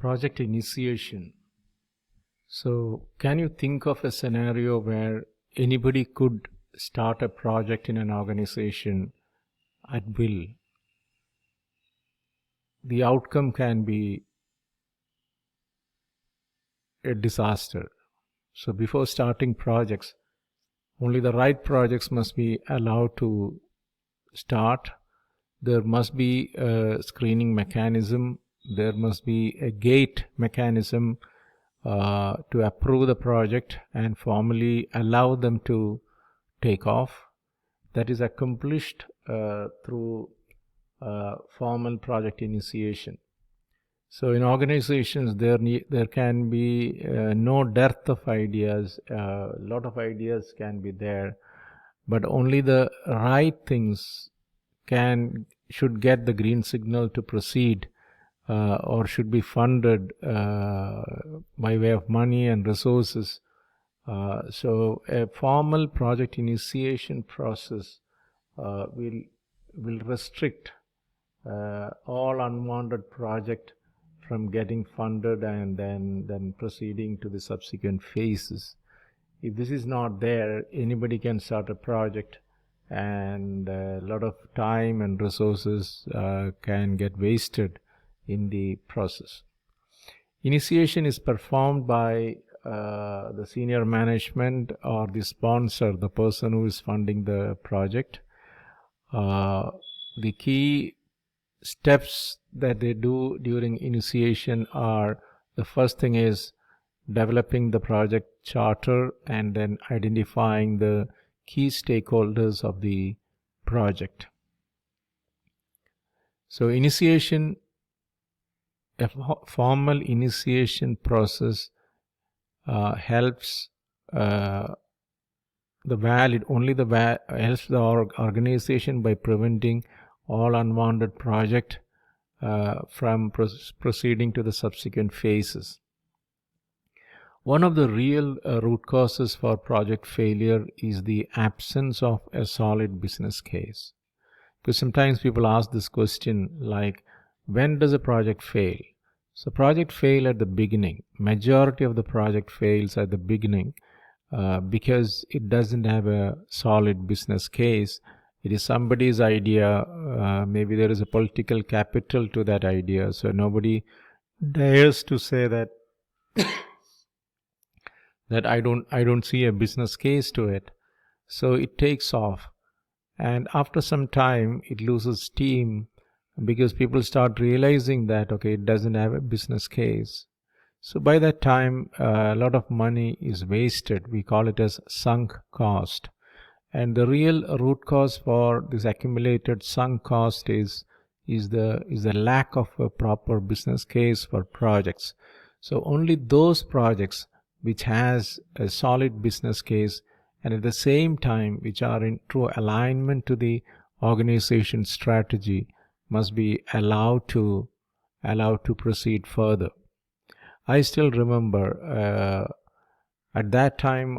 Project initiation. So can you think of a scenario where anybody could start a project in an organization at will? The outcome can be a disaster. So before starting projects, only the right projects must be allowed to start. There must be a screening mechanism. There must be a gate mechanism to approve the project and formally allow them to take off. That is accomplished through formal project initiation. So in organizations, there can be no dearth of ideas. A lot of ideas can be there, but only the right things should get the green signal to proceed or should be funded by way of money and resources. So a formal project initiation process will restrict all unwanted project from getting funded and then proceeding to the subsequent phases. If this is not there, anybody can start a project, and a lot of time and resources can get wasted in the process. Initiation is performed by the senior management or the sponsor, the person who is funding the project. The key steps that they do during initiation are, the first thing is developing the project charter and then identifying the key stakeholders of the project. So initiation, a formal initiation process helps helps the organization by preventing all unwanted project from proceeding to the subsequent phases. One of the real root causes for project failure is the absence of a solid business case. Because sometimes people ask this question like, when does a project fail? So project fail at the beginning. Majority of the project fails at the beginning because it doesn't have a solid business case. It is somebody's idea. Maybe there is a political capital to that idea. So nobody dares to say that that I don't see a business case to it. So it takes off. And after some time, it loses steam because people start realizing that, okay, it doesn't have a business case. So by that time, a lot of money is wasted. We call it as sunk cost. And the real root cause for this accumulated sunk cost is the lack of a proper business case for projects. So only those projects which has a solid business case and at the same time which are in true alignment to the organization strategy must be allowed to proceed further. I still remember at that time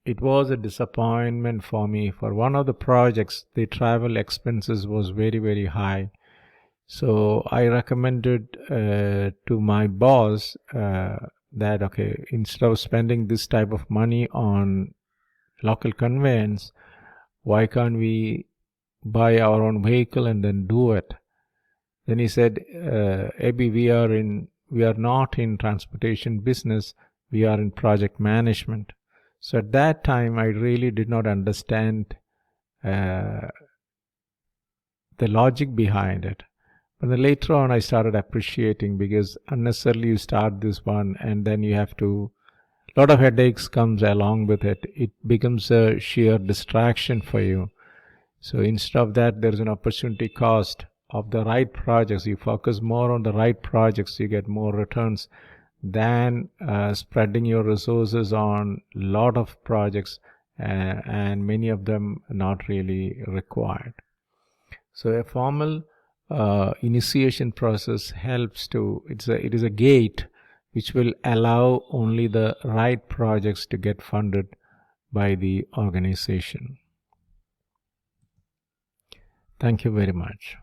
it was a disappointment for me. For one of the projects, the travel expenses was very, very high. So I recommended to my boss that, okay, instead of spending this type of money on local conveyance, why can't we buy our own vehicle and then do it? Then he said, Abhi, we are not in transportation business, we are in project management. So at that time, I really did not understand the logic behind it. But then later on, I started appreciating, because unnecessarily you start this one and then you have to, a lot of headaches comes along with it. It becomes a sheer distraction for you. So instead of that, there's an opportunity cost of the right projects. You focus more on the right projects, you get more returns than spreading your resources on a lot of projects and many of them not really required. So a formal initiation process helps it is a gate which will allow only the right projects to get funded by the organization. Thank you very much.